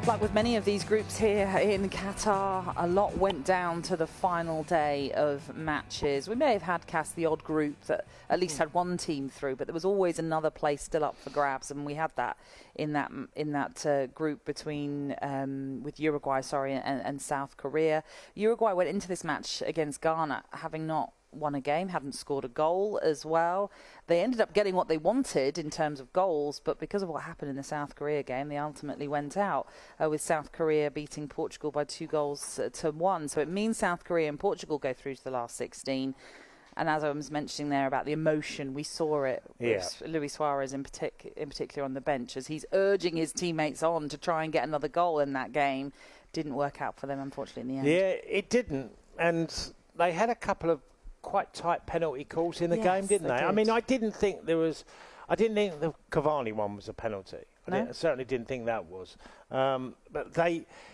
Like with many of these groups here in Qatar, a lot went down to the final day of matches. We may have had the odd group that at least had one team through, but there was always another place still up for grabs, and we had that in that group between with Uruguay, and South Korea. Uruguay went into this match against Ghana having not won a game, hadn't scored a goal as well. They ended up getting what they wanted in terms of goals, but because of what happened in the South Korea game, they ultimately went out with South Korea beating Portugal by 2-1. So it means South Korea and Portugal go through to the last 16. And as I was mentioning there about the emotion, we saw it with Luis Suarez in particular on the bench as he's urging his teammates on to try and get another goal in that game. Didn't work out for them, unfortunately, in the end. Yeah, it didn't. And they had a couple of quite tight penalty calls in the game, didn't they? I mean, I didn't think the Cavani one was a penalty. No? I certainly didn't think that was. But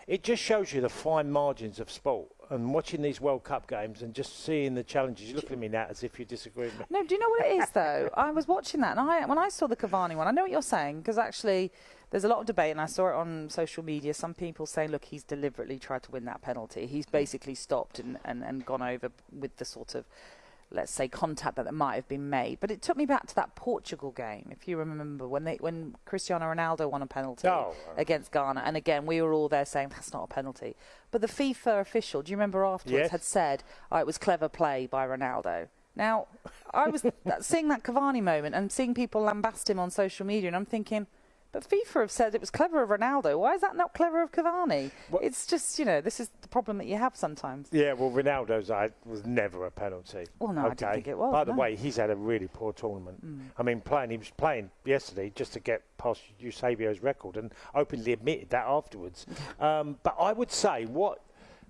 it just shows you the fine margins of sport. And watching these World Cup games and just seeing the challenges, you're looking at me now as if you disagree with me. No, do you know what it is, though? I was watching that, and when I saw the Cavani one, I know what you're saying, because actually there's a lot of debate, and I saw it on social media. Some people saying, look, he's deliberately tried to win that penalty. He's basically stopped and gone over with the sort of, let's say, contact that might have been made. But it took me back to that Portugal game, if you remember, when Cristiano Ronaldo won a penalty against Ghana. And again, we were all there saying, that's not a penalty. But the FIFA official, do you remember afterwards, had said, it was clever play by Ronaldo. Now, I was seeing that Cavani moment and seeing people lambast him on social media, and I'm thinking, but FIFA have said it was clever of Ronaldo. Why is that not clever of Cavani? Well, it's just, this is the problem that you have sometimes. Yeah, well, Ronaldo's was never a penalty. Well, no, I didn't think it was. By the way, he's had a really poor tournament. I mean, he was playing yesterday just to get past Eusebio's record and openly admitted that afterwards. But I would say what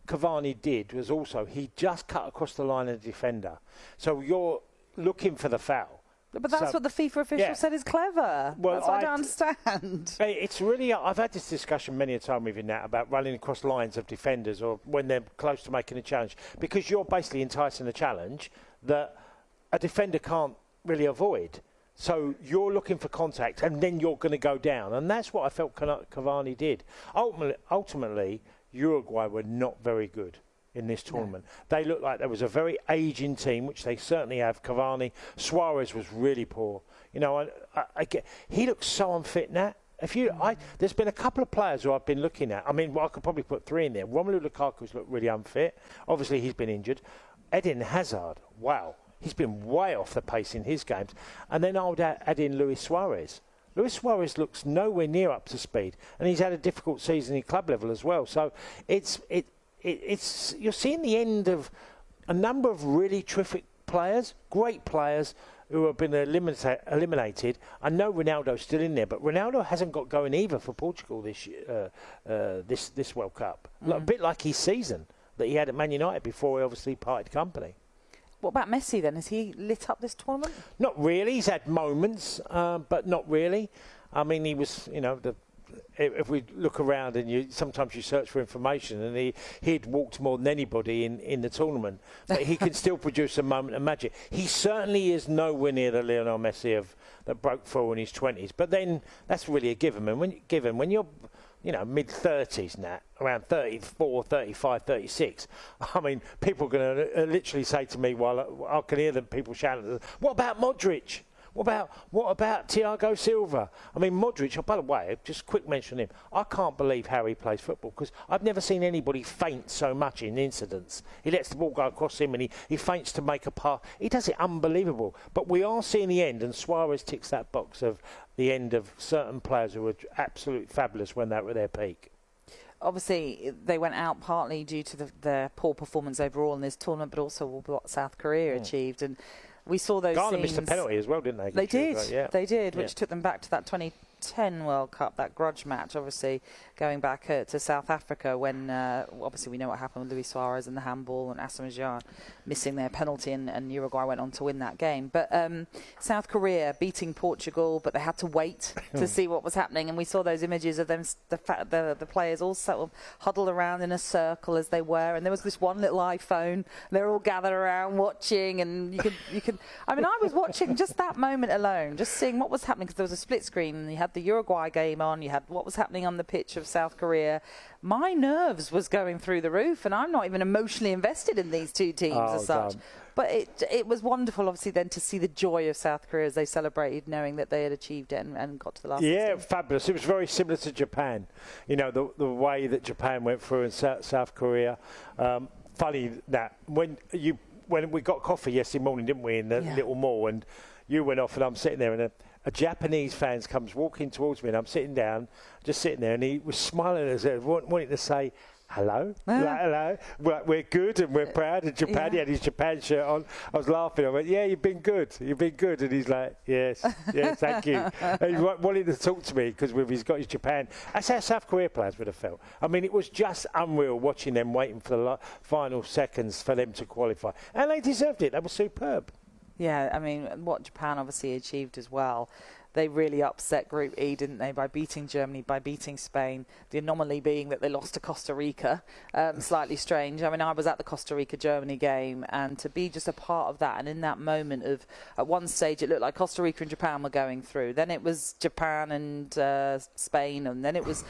Cavani did was also he just cut across the line of the defender. So you're looking for the foul. But that's what the FIFA official said is clever. Well, that's what I don't understand. It's really, I've had this discussion many a time with you, Nat, about running across lines of defenders or when they're close to making a challenge, because you're basically enticing a challenge that a defender can't really avoid. So you're looking for contact and then you're going to go down. And that's what I felt Cavani did. Ultimately, Uruguay were not very good in this tournament. No. They looked like there was a very ageing team, which they certainly have. Cavani, Suarez was really poor. He looks so unfit now. There's been a couple of players who I've been looking at. I mean, I could probably put three in there. Romelu Lukaku's looked really unfit. Obviously, he's been injured. Eden Hazard, wow, he's been way off the pace in his games. And then I would add in Luis Suarez. Luis Suarez looks nowhere near up to speed, and he's had a difficult season at club level as well. So you're seeing the end of a number of really terrific players, great players who have been eliminated. I know Ronaldo's still in there, but Ronaldo hasn't got going either for Portugal this year, this World Cup. A bit like his season that he had at Man United before he obviously parted company. What about Messi then? Has he lit up this tournament? Not really. He's had moments, but not really. I mean, he was, if we look around and sometimes you search for information, and he'd walked more than anybody in the tournament, but he can still produce a moment of magic. He certainly is nowhere near the Lionel Messi that broke through in his 20s. But then that's really a given. And when you're mid-30s now, around 34, 35, 36, I mean, people are going to literally say to me, while I can hear them people shouting, what about Modric? What about Thiago Silva? I mean, Modric, by the way, just quick mention of him. I can't believe how he plays football, because I've never seen anybody faint so much in incidents. He lets the ball go across him and he feints to make a pass. He does it unbelievable. But we are seeing the end, and Suarez ticks that box of the end of certain players who were absolutely fabulous when they were at their peak. Obviously, they went out partly due to their poor performance overall in this tournament, but also what South Korea achieved. And we saw those Ghana scenes. missed a penalty as well, didn't they? They did. They did, which took them back to that 2010 World Cup, that grudge match, obviously going back to South Africa when, obviously we know what happened with Luis Suarez and the handball and Asamoah missing their penalty, and Uruguay went on to win that game. But South Korea beating Portugal, but they had to wait to see what was happening, and we saw those images of them, the players all sort of huddled around in a circle as they were, and there was this one little iPhone. They were all gathered around watching, and you could. I mean, I was watching just that moment alone, just seeing what was happening, because there was a split screen, and you had had the Uruguay game on, you had what was happening on the pitch of South Korea. My nerves was going through the roof, and I'm not even emotionally invested in these two teams as such. But it was wonderful, obviously, then to see the joy of South Korea as they celebrated, knowing that they had achieved it and got to the last. Yeah, 16. fabulous. It was very similar to Japan. You know, the way that Japan went through in South Korea. Funny that when we got coffee yesterday morning, didn't we, in the little mall, and you went off and I'm sitting there, and a Japanese fan comes walking towards me, and I'm sitting down, just sitting there, and he was smiling as if wanting to say, hello, hello, we're good and we're proud. And Japan, he had his Japan shirt on. I was laughing. I went, yeah, you've been good. And he's like, yes, thank you. And he wanted to talk to me because he's got his Japan. That's how South Korea players would have felt. I mean, it was just unreal watching them waiting for the final seconds for them to qualify. And they deserved it. They were superb. Yeah, I mean, what Japan obviously achieved as well. They really upset Group E, didn't they, by beating Germany, by beating Spain. The anomaly being that they lost to Costa Rica. Slightly strange. I mean, I was at the Costa Rica-Germany game, and to be just a part of that, and in that moment of, at one stage, it looked like Costa Rica and Japan were going through. Then it was Japan and Spain, and then it was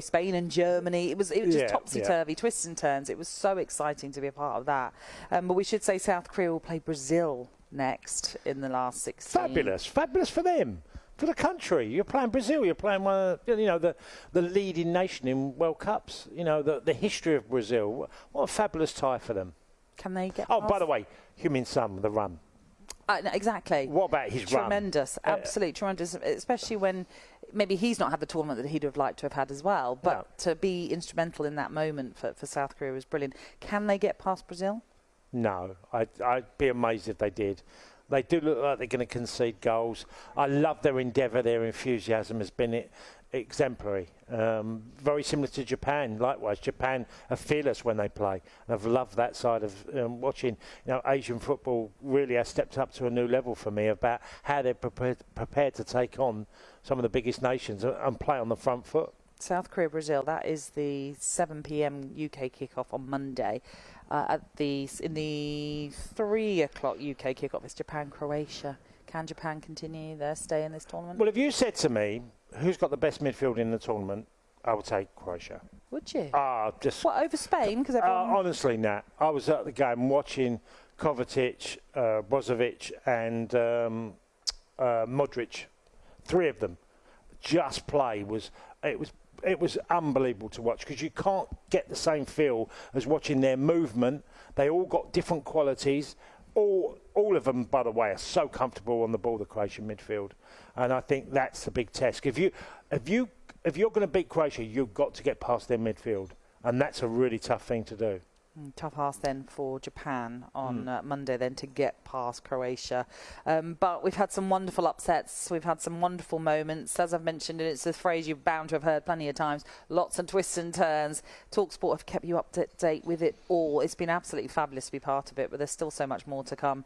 Spain and Germany. It was just topsy-turvy, twists and turns. It was so exciting to be a part of that. But we should say South Korea will play Brazil next in the last 16. Fabulous for them, for the country. You're playing Brazil. You're playing one of the leading nation in World Cups. You know, the history of Brazil. What a fabulous tie for them. Can they get? Oh, by the way, Heung-min Son, the run. No, exactly. What about his run? Tremendous, absolutely tremendous. Especially when maybe he's not had the tournament that he'd have liked to have had as well. But to be instrumental in that moment for South Korea was brilliant. Can they get past Brazil? No, I'd be amazed if they did. They do look like they're going to concede goals. I love their endeavour, their enthusiasm has been exemplary. Very similar to Japan, likewise. Japan are fearless when they play. I've loved that side of watching. You know, Asian football really has stepped up to a new level for me about how they're prepared to take on some of the biggest nations and play on the front foot. South Korea, Brazil, that is the 7 p.m. UK kickoff on Monday. In the 3 o'clock UK kickoff, it's Japan, Croatia. Can Japan continue their stay in this tournament? Well, if you said to me, who's got the best midfield in the tournament, I would take Croatia. Would you? What, over Spain? Because honestly, Nat, I was at the game watching Kovacic, Brozovic and Modric. 3 of them just play it was unbelievable to watch because you can't get the same feel as watching their movement. They all got different qualities. All of them, by the way, are so comfortable on the ball, the Croatian midfield, and I think that's the big test. If you're going to beat Croatia, you've got to get past their midfield, and that's a really tough thing to do. Tough ask then for Japan on Monday then to get past Croatia. But we've had some wonderful upsets. We've had some wonderful moments. As I've mentioned, and it's a phrase you're bound to have heard plenty of times, lots of twists and turns. talkSPORT have kept you up to date with it all. It's been absolutely fabulous to be part of it, but there's still so much more to come.